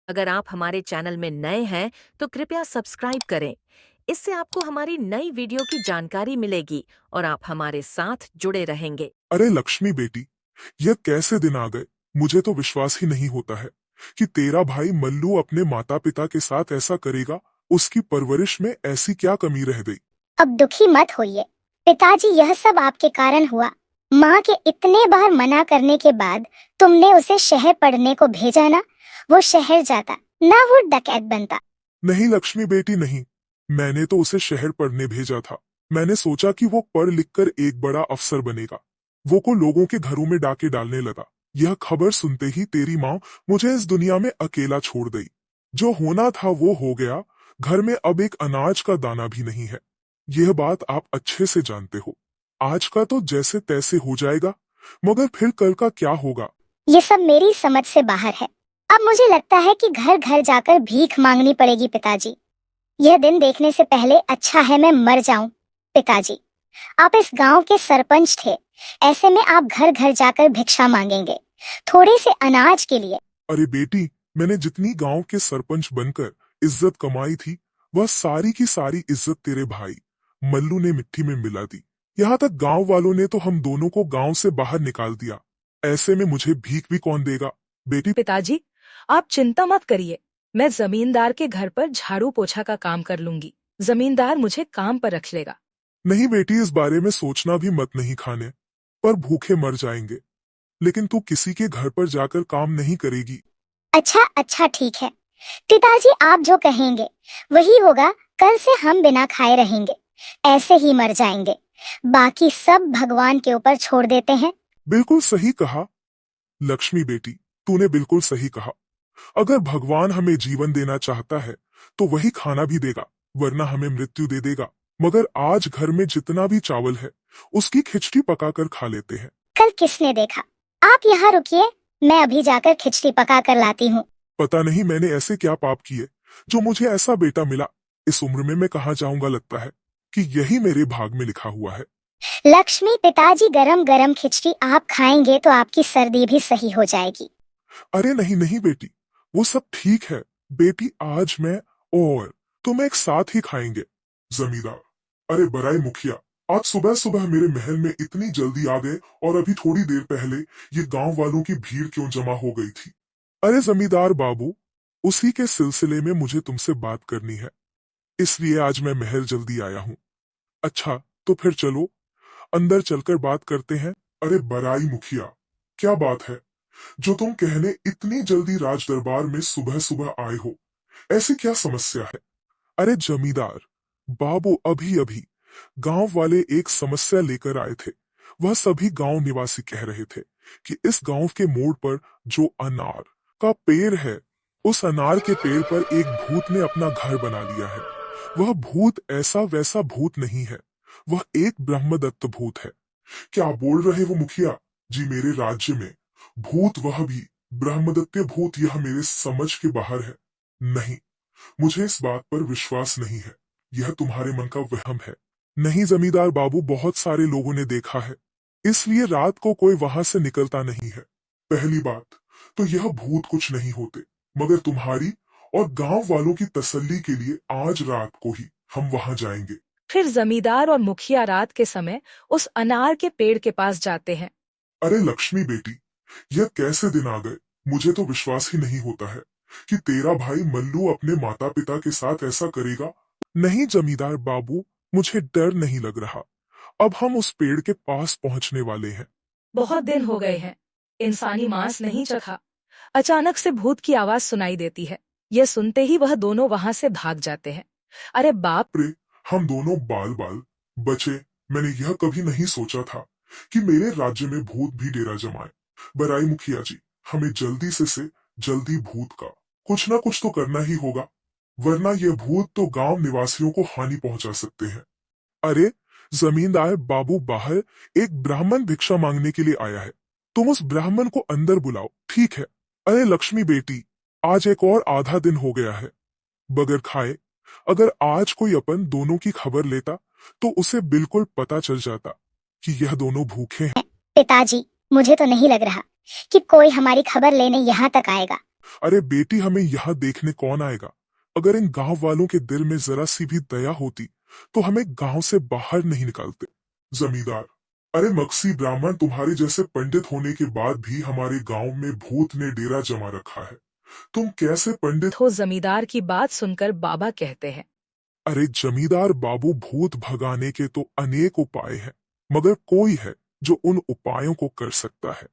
अगर आप हमारे चैनल में नए हैं तो कृपया सब्सक्राइब करें। इससे आपको हमारी नई वीडियो की जानकारी मिलेगी और आप हमारे साथ जुड़े रहेंगे। अरे लक्ष्मी बेटी, यह कैसे दिन आ गए। मुझे तो विश्वास ही नहीं होता है कि तेरा भाई मल्लू अपने माता पिता के साथ ऐसा करेगा। उसकी परवरिश में ऐसी क्या कमी रह गई। अब दुखी मत होइए पिताजी, यह सब आपके कारण हुआ। माँ के इतने बार मना करने के बाद तुमने उसे शहर पढ़ने को भेजा ना। वो शहर जाता ना, वो डकैत बनता। नहीं लक्ष्मी बेटी नहीं, मैंने तो उसे शहर पढ़ने भेजा था। मैंने सोचा कि वो पढ़ लिख कर एक बड़ा अफसर बनेगा। वो को लोगों के घरों में डाके डालने लगा। यह खबर सुनते ही तेरी माँ मुझे इस दुनिया में अकेला छोड़ गई। जो होना था वो हो गया। घर में अब एक अनाज का दाना भी नहीं है। यह बात आप अच्छे से जानते हो। आज का तो जैसे तैसे हो जाएगा, मगर फिर कल का क्या होगा। ये सब मेरी समझ से बाहर है। अब मुझे लगता है कि घर घर जाकर भीख मांगनी पड़ेगी पिताजी। यह दिन देखने से पहले अच्छा है मैं मर जाऊं। पिताजी, आप इस गांव के सरपंच थे, ऐसे में आप घर घर जाकर भिक्षा मांगेंगे थोड़े से अनाज के लिए। अरे बेटी, मैंने जितनी गांव के सरपंच बनकर इज्जत कमाई थी, वह सारी की सारी इज्जत तेरे भाई मल्लू ने मिट्टी में मिला दी। यहाँ तक गांव वालों ने तो हम दोनों को गांव से बाहर निकाल दिया। ऐसे में मुझे भीख भी कौन देगा। बेटी, पिताजी, आप चिंता मत करिए। मैं जमींदार के घर पर झाड़ू पोछा का काम कर लूंगी। जमींदार मुझे काम पर रख लेगा। नहीं बेटी, इस बारे में सोचना भी मत। नहीं खाने पर भूखे मर जाएंगे, लेकिन तू किसी के घर पर जाकर काम नहीं करेगी। अच्छा अच्छा ठीक है पिताजी, आप जो कहेंगे वही होगा। कल से हम बिना खाए रहेंगे, ऐसे ही मर जाएंगे। बाकी सब भगवान के ऊपर छोड़ देते हैं। बिल्कुल सही कहा लक्ष्मी बेटी, तूने बिल्कुल सही कहा। अगर भगवान हमें जीवन देना चाहता है तो वही खाना भी देगा, वरना हमें मृत्यु दे देगा। मगर आज घर में जितना भी चावल है उसकी खिचड़ी पकाकर खा लेते हैं। कल किसने देखा। आप यहाँ रुकिए, मैं अभी जाकर खिचड़ी पका कर लाती हूँ। पता नहीं मैंने ऐसे क्या पाप किए जो मुझे ऐसा बेटा मिला। इस उम्र में मैं कहाँ जाऊंगा, लगता है कि यही मेरे भाग में लिखा हुआ है। लक्ष्मी पिताजी, गरम गरम खिचड़ी आप खाएंगे तो आपकी सर्दी भी सही हो जाएगी। अरे नहीं नहीं बेटी, वो सब ठीक है। बेटी, आज मैं और तुम एक साथ ही खाएंगे। जमींदार, अरे बराई मुखिया, आज सुबह सुबह मेरे महल में इतनी जल्दी आ गए, और अभी थोड़ी देर पहले ये गांव वालों की भीड़ क्यों जमा हो गई थी। अरे जमींदार बाबू, उसी के सिलसिले में मुझे तुमसे बात करनी है, इसलिए आज मैं महल जल्दी आया हूँ। अच्छा, तो फिर चलो अंदर चलकर बात करते हैं। अरे बराई मुखिया, क्या बात है जो तुम कहने इतनी जल्दी राज दरबार में सुबह सुबह आए हो। ऐसी क्या समस्या है। अरे जमींदार बाबू, अभी अभी गांव वाले एक समस्या लेकर आए थे। वह सभी गांव निवासी कह रहे थे कि इस गांव के मोड़ पर जो अनार का पेड़ है, उस अनार के पेड़ पर एक भूत ने अपना घर बना लिया है। वह भूत ऐसा वैसा भूत नहीं है, वह एक ब्रह्मदत्त भूत है। क्या बोल रहे हो मुखिया जी, मेरे राज्य में भूत, वह भी ब्रह्मदत्त भूत, यह मेरे समझ के बाहर है। नहीं, मुझे इस बात पर विश्वास नहीं है। यह तुम्हारे मन का वहम है। नहीं जमींदार बाबू, बहुत सारे लोगों ने देखा है, इसलिए रात को कोई वहां से निकलता नहीं है। पहली बात तो यह भूत कुछ नहीं होते, मगर तुम्हारी और गांव वालों की तसल्ली के लिए आज रात को ही हम वहां जाएंगे। फिर जमींदार और मुखिया रात के समय उस अनार के पेड़ के पास जाते हैं। अरे लक्ष्मी बेटी, यह कैसे दिन आ गए। मुझे तो विश्वास ही नहीं होता है कि तेरा भाई मल्लू अपने माता पिता के साथ ऐसा करेगा। नहीं जमींदार बाबू, मुझे डर नहीं लग रहा। अब हम उस पेड़ के पास पहुंचने वाले हैं। बहुत दिन हो गए हैं, इंसानी मांस नहीं चखा। अचानक से भूत की आवाज सुनाई देती है। यह सुनते ही वह दोनों वहां से भाग जाते हैं। अरे बाप! रे, हम दोनों बाल बाल बचे। मैंने यह कभी नहीं सोचा था कि मेरे राज्य में भूत भी डेरा जमाए। बराई मुखिया जी, हमें जल्दी से जल्दी भूत का कुछ ना कुछ तो करना ही होगा, वरना ये भूत तो गांव निवासियों को हानि पहुंचा सकते हैं। अरे जमींदार बाबू, बाहर एक ब्राह्मण भिक्षा मांगने के लिए आया है, तुम उस ब्राह्मण को अंदर बुलाओ। ठीक है। अरे लक्ष्मी बेटी, आज एक और आधा दिन हो गया है बगैर खाए। अगर आज कोई अपन दोनों की खबर लेता तो उसे बिल्कुल पता चल जाता कि यह दोनों भूखे हैं। पिताजी, मुझे तो नहीं लग रहा कि कोई हमारी खबर लेने यहाँ तक आएगा। अरे बेटी, हमें यहाँ देखने कौन आएगा? अगर इन गांव वालों के दिल में जरा सी भी दया होती तो हमें गांव से बाहर नहीं निकालते। जमींदार, अरे मक्सी ब्राह्मण, तुम्हारे जैसे पंडित होने के बाद भी हमारे गांव में भूत ने डेरा जमा रखा है। तुम कैसे पंडित तो जमींदार की बात सुनकर बाबा कहते हैं, अरे जमींदार बाबू, भूत भगाने के तो अनेक उपाय हैं, मगर कोई है जो उन उपायों को कर सकता है।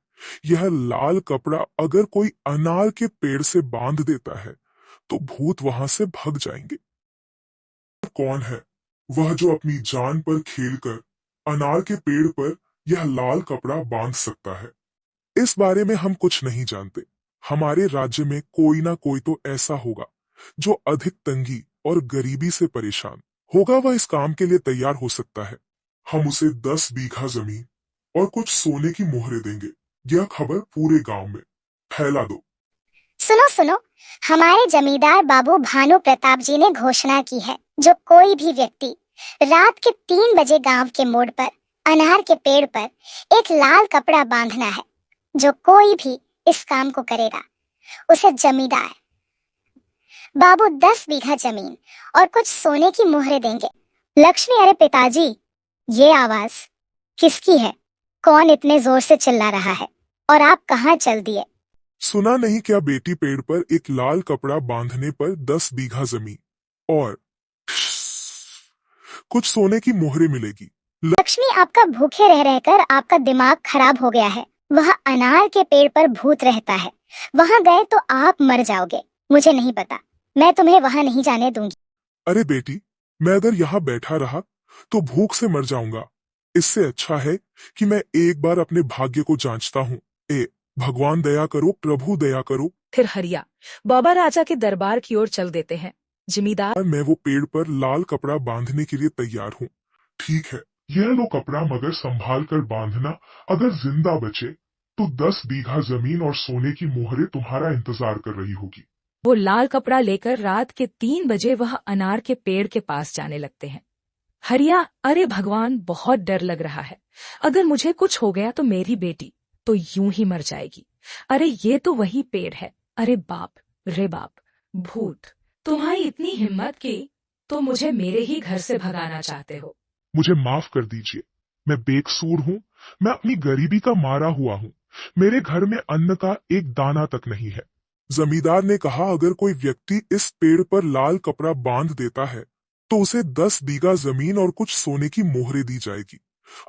यह लाल कपड़ा अगर कोई अनार के पेड़ से बांध देता है तो भूत वहां से भाग जाएंगे। कौन है वह जो अपनी जान पर खेलकर अनार के पेड़ पर यह लाल कपड़ा बांध सकता है? इस बारे में हम कुछ नहीं जानते। हमारे राज्य में कोई ना कोई तो ऐसा होगा जो अधिक तंगी और गरीबी से परेशान होगा, वह इस काम के लिए तैयार हो सकता है। हम उसे 10 बीघा जमीन और कुछ सोने की मोहरें देंगे। यह खबर पूरे गांव में फैला दो। सुनो सुनो, हमारे जमींदार बाबू भानु प्रताप जी ने घोषणा की है, जो कोई भी व्यक्ति रात के 3 बजे गांव के मोड़ पर अनार के पेड़ पर एक लाल कपड़ा बांधना है, जो कोई भी इस काम को करेगा उसे जमींदार बाबू 10 बीघा जमीन और कुछ सोने की मोहरें देंगे। लक्ष्मी, अरे पिताजी, ये आवाज किसकी है? कौन इतने जोर से चिल्ला रहा है और आप कहाँ चल दिए? सुना नहीं क्या बेटी? पेड़ पर एक लाल कपड़ा बांधने पर 10 बीघा जमीन और कुछ सोने की मोहरें मिलेगी। लक्ष्मी, आपका भूखे रह रहकर आपका दिमाग खराब हो गया है। वह अनार के पेड़ पर भूत रहता है, वहां गए तो आप मर जाओगे। मुझे नहीं पता, मैं तुम्हें वहां नहीं जाने दूंगी। अरे बेटी, मैं अगर यहाँ बैठा रहा तो भूख से मर जाऊंगा। इससे अच्छा है कि मैं एक बार अपने भाग्य को जांचता हूँ। भगवान दया करो, प्रभु दया करो। फिर हरिया बाबा राजा के दरबार की ओर चल देते हैं। जमींदार, मैं वो पेड़ पर लाल कपड़ा बांधने के लिए तैयार हूँ। ठीक है, यह लो कपड़ा, मगर संभाल कर बांधना। अगर जिंदा बचे तो 10 बीघा जमीन और सोने की मोहरें तुम्हारा इंतजार कर रही होगी। वो लाल कपड़ा लेकर रात के 3 बजे वह अनार के पेड़ के पास जाने लगते हैं। हरिया, अरे भगवान, बहुत डर लग रहा है। अगर मुझे कुछ हो गया तो मेरी बेटी तो यूं ही मर जाएगी। अरे ये तो वही पेड़ है। अरे बाप रे बाप, भूत, तुम्हारी इतनी हिम्मत की तो मुझे मेरे ही घर से भगाना चाहते हो। मुझे माफ कर दीजिए, मैं बेकसूर हूँ। मैं अपनी गरीबी का मारा हुआ हूँ। मेरे घर में अन्न का एक दाना तक नहीं है। जमींदार ने कहा, अगर कोई व्यक्ति इस पेड़ पर लाल कपड़ा बांध देता है तो उसे 10 बीघा जमीन और कुछ सोने की मोहरें दी जाएगी।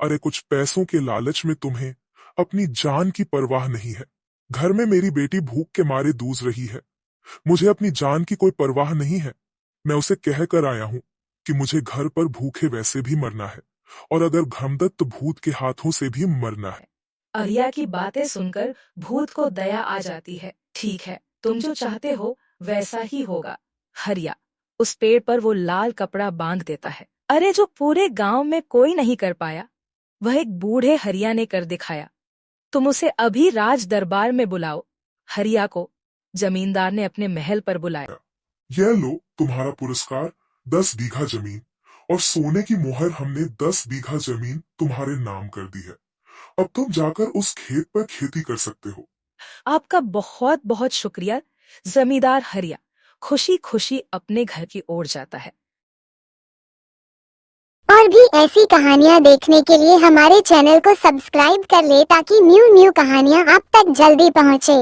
अरे कुछ पैसों के लालच में तुम्हें अपनी जान की परवाह नहीं है। घर में मेरी बेटी भूख के मारे जूझ रही है। मुझे अपनी जान की कोई परवाह नहीं है। मैं उसे कह कर आया हूँ कि मुझे घर पर भूखे वैसे भी मरना है और अगर घमदत्त भूत के हाथों से भी मरना है। हरिया की बातें सुनकर भूत को दया आ जाती है। ठीक है, तुम जो चाहते हो वैसा ही होगा। हरिया उस पेड़ पर वो लाल कपड़ा बांध देता है। अरे जो पूरे गांव में कोई नहीं कर पाया, वह एक बूढ़े हरिया ने कर दिखाया। तुम उसे अभी राज दरबार में बुलाओ। हरिया को जमींदार ने अपने महल पर बुलाया। यह लो तुम्हारा पुरस्कार, 10 बीघा जमीन और सोने की मोहर। हमने 10 बीघा जमीन तुम्हारे नाम कर दी है। अब तुम जाकर उस खेत पर खेती कर सकते हो। आपका बहुत बहुत शुक्रिया। जमींदार हरिया खुशी खुशी अपने घर की ओर जाता है। और भी ऐसी कहानियाँ देखने के लिए हमारे चैनल को सब्सक्राइब कर ले, ताकि न्यू कहानियाँ आप तक जल्दी पहुँचे।